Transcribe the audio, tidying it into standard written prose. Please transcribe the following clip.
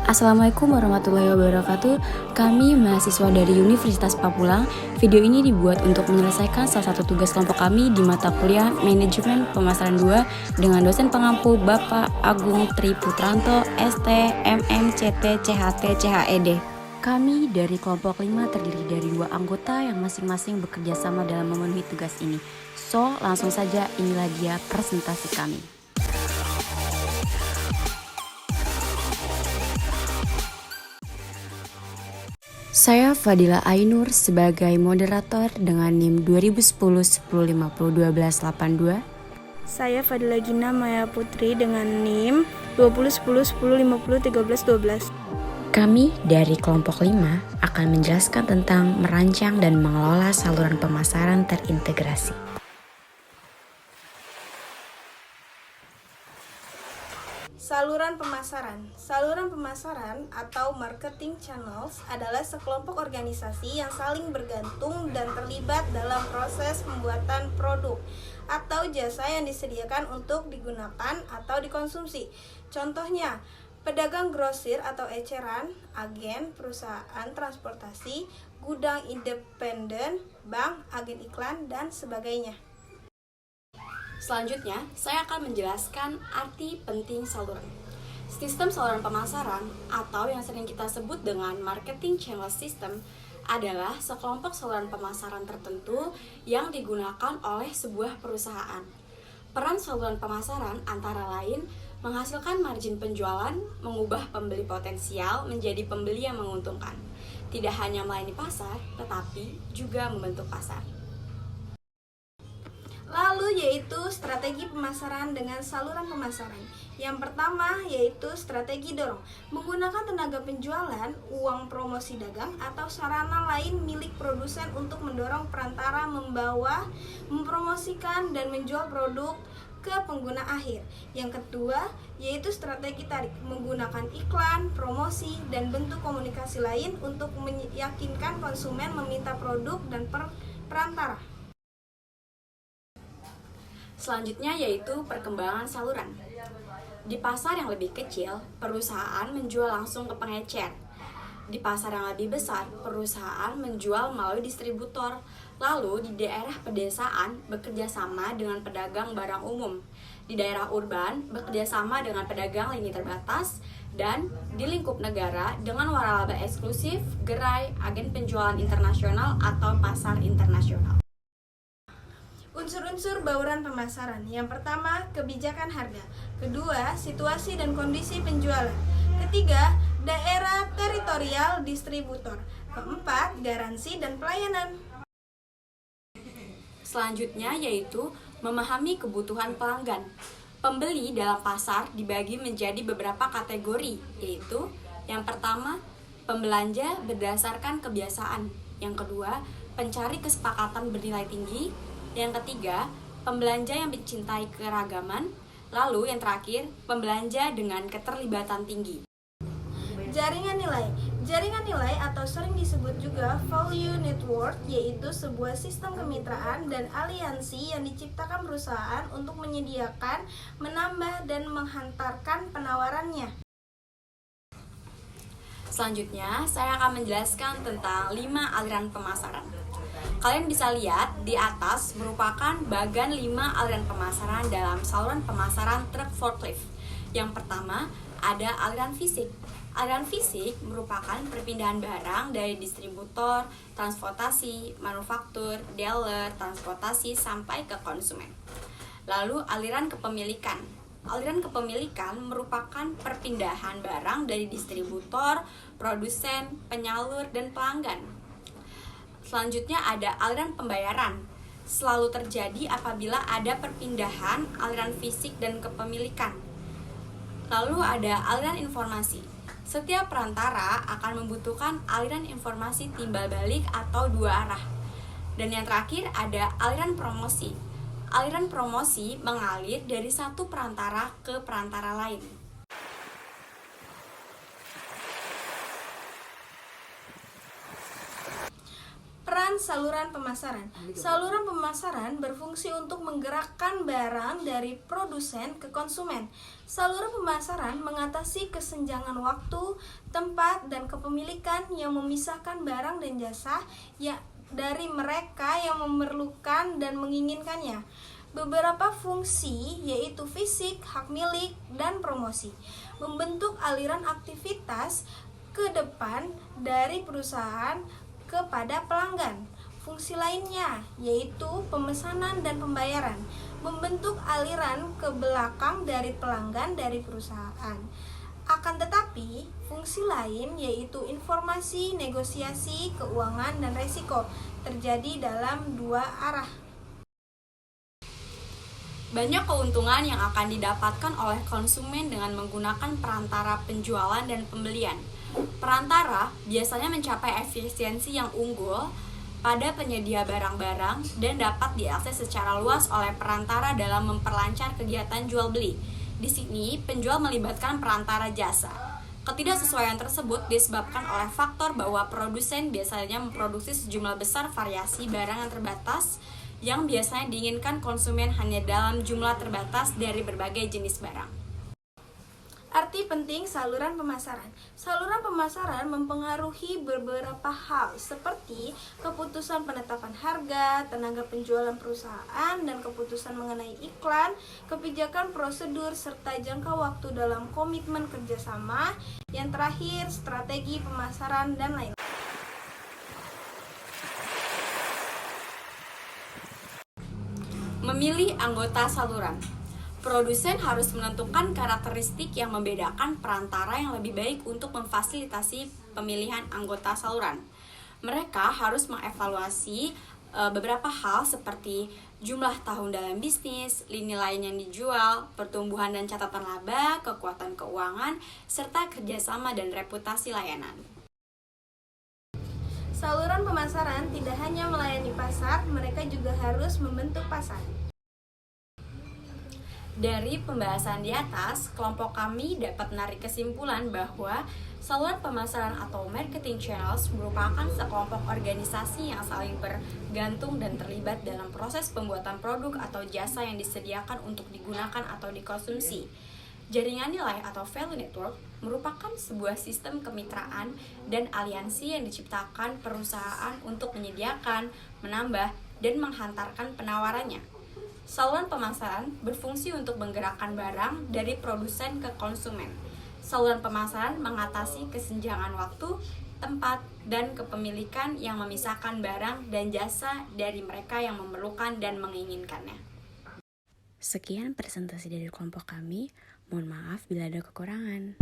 Assalamualaikum warahmatullahi wabarakatuh. Kami mahasiswa dari Universitas Pamulang. Video ini dibuat untuk menyelesaikan salah satu tugas kelompok kami di mata kuliah Manajemen Pemasaran 2 dengan dosen pengampu Bapak Agung Tri Putranto, ST, MM, CT, CHT, CHED. Kami dari kelompok 5 terdiri dari 2 anggota yang masing-masing bekerja sama dalam memenuhi tugas ini. So, langsung saja inilah dia presentasi kami. Saya Fadila Ainur sebagai moderator dengan NIM 2010-1050-1282. Saya Fadila Gina Maya Putri dengan NIM 2010-1050-1312. Kami dari kelompok 5 akan menjelaskan tentang merancang dan mengelola saluran pemasaran terintegrasi. Saluran pemasaran atau marketing channels adalah sekelompok organisasi yang saling bergantung dan terlibat dalam proses pembuatan produk atau jasa yang disediakan untuk digunakan atau dikonsumsi. Contohnya, pedagang grosir atau eceran, agen, perusahaan transportasi, gudang independen, bank, agen iklan, dan sebagainya. Selanjutnya, saya akan menjelaskan arti penting saluran. Sistem saluran pemasaran atau yang sering kita sebut dengan marketing channel system adalah sekelompok saluran pemasaran tertentu yang digunakan oleh sebuah perusahaan. Peran saluran pemasaran antara lain menghasilkan margin penjualan, mengubah pembeli potensial menjadi pembeli yang menguntungkan. Tidak hanya melayani pasar, tetapi juga membentuk pasar. Lalu yaitu strategi pemasaran dengan saluran pemasaran. Yang pertama yaitu strategi dorong, menggunakan tenaga penjualan, uang promosi dagang atau sarana lain milik produsen untuk mendorong perantara membawa, mempromosikan dan menjual produk ke pengguna akhir. Yang kedua yaitu strategi tarik, menggunakan iklan, promosi dan bentuk komunikasi lain untuk meyakinkan konsumen meminta produk dan perantara. Selanjutnya yaitu perkembangan saluran. Di pasar yang lebih kecil, perusahaan menjual langsung ke pengecer. Di pasar yang lebih besar, perusahaan menjual melalui distributor. Lalu di daerah pedesaan bekerja sama dengan pedagang barang umum. Di daerah urban bekerja sama dengan pedagang lini terbatas. Dan di lingkup negara dengan waralaba eksklusif, gerai, agen penjualan internasional atau pasar internasional. Unsur-unsur bauran pemasaran. Yang pertama, kebijakan harga. Kedua, situasi dan kondisi penjualan. Ketiga, daerah teritorial distributor. Keempat, garansi dan pelayanan. Selanjutnya yaitu memahami kebutuhan pelanggan. Pembeli dalam pasar dibagi menjadi beberapa kategori, yaitu yang pertama, pembelanja berdasarkan kebiasaan. Yang kedua, pencari kesepakatan bernilai tinggi. Yang ketiga, pembelanja yang mencintai keragaman. Lalu yang terakhir, pembelanja dengan keterlibatan tinggi. Jaringan nilai. Jaringan nilai atau sering disebut juga value network yaitu sebuah sistem kemitraan dan aliansi yang diciptakan perusahaan untuk menyediakan, menambah dan menghantarkan penawarannya. Selanjutnya, saya akan menjelaskan tentang 5 aliran pemasaran. Kalian bisa lihat di atas merupakan bagan 5 aliran pemasaran dalam saluran pemasaran truk forklift. Yang pertama, ada aliran fisik. Aliran fisik merupakan perpindahan barang dari distributor, transportasi, manufaktur, dealer, transportasi, sampai ke konsumen. Lalu aliran kepemilikan. Aliran kepemilikan merupakan perpindahan barang dari distributor, produsen, penyalur, dan pelanggan. Selanjutnya ada aliran pembayaran. Selalu terjadi apabila ada perpindahan aliran fisik dan kepemilikan. Lalu ada aliran informasi. Setiap perantara akan membutuhkan aliran informasi timbal balik atau dua arah. Dan yang terakhir ada aliran promosi. Aliran promosi mengalir dari satu perantara ke perantara lain. Peran Peran saluran pemasaran. Saluran pemasaran berfungsi untuk menggerakkan barang dari produsen ke konsumen. Saluran pemasaran mengatasi kesenjangan waktu, tempat, dan kepemilikan yang memisahkan barang dan jasa dari mereka yang memerlukan dan menginginkannya. Beberapa fungsi yaitu fisik, hak milik, dan promosi membentuk aliran aktivitas ke depan dari perusahaan kepada pelanggan. Fungsi lainnya yaitu pemesanan dan pembayaran membentuk aliran ke belakang dari pelanggan dari perusahaan. Akan tetapi, fungsi lain yaitu informasi, negosiasi, keuangan, dan resiko terjadi dalam dua arah. Banyak keuntungan yang akan didapatkan oleh konsumen dengan menggunakan perantara penjualan dan pembelian. Perantara biasanya mencapai efisiensi yang unggul pada penyedia barang-barang dan dapat diakses secara luas oleh perantara dalam memperlancar kegiatan jual beli. Di sini, penjual melibatkan perantara jasa. Ketidaksesuaian tersebut disebabkan oleh faktor bahwa produsen biasanya memproduksi sejumlah besar variasi barang yang terbatas yang biasanya diinginkan konsumen hanya dalam jumlah terbatas dari berbagai jenis barang. Arti penting saluran pemasaran. Saluran pemasaran mempengaruhi beberapa hal seperti keputusan penetapan harga, tenaga penjualan perusahaan, dan keputusan mengenai iklan, kebijakan prosedur, serta jangka waktu dalam komitmen kerjasama. Yang terakhir, strategi pemasaran dan lain-lain. Memilih anggota saluran. Produsen harus menentukan karakteristik yang membedakan perantara yang lebih baik untuk memfasilitasi pemilihan anggota saluran. Mereka harus mengevaluasi beberapa hal seperti jumlah tahun dalam bisnis, lini lain yang dijual, pertumbuhan dan catatan laba, kekuatan keuangan, serta kerjasama dan reputasi layanan. Saluran pemasaran tidak hanya melayani pasar, mereka juga harus membentuk pasar. Dari pembahasan di atas, kelompok kami dapat menarik kesimpulan bahwa saluran pemasaran atau marketing channels merupakan sekelompok organisasi yang saling bergantung dan terlibat dalam proses pembuatan produk atau jasa yang disediakan untuk digunakan atau dikonsumsi. Jaringan nilai atau value network merupakan sebuah sistem kemitraan dan aliansi yang diciptakan perusahaan untuk menyediakan, menambah, dan menghantarkan penawarannya. Saluran pemasaran berfungsi untuk menggerakkan barang dari produsen ke konsumen. Saluran pemasaran mengatasi kesenjangan waktu, tempat, dan kepemilikan yang memisahkan barang dan jasa dari mereka yang memerlukan dan menginginkannya. Sekian presentasi dari kelompok kami. Mohon maaf bila ada kekurangan.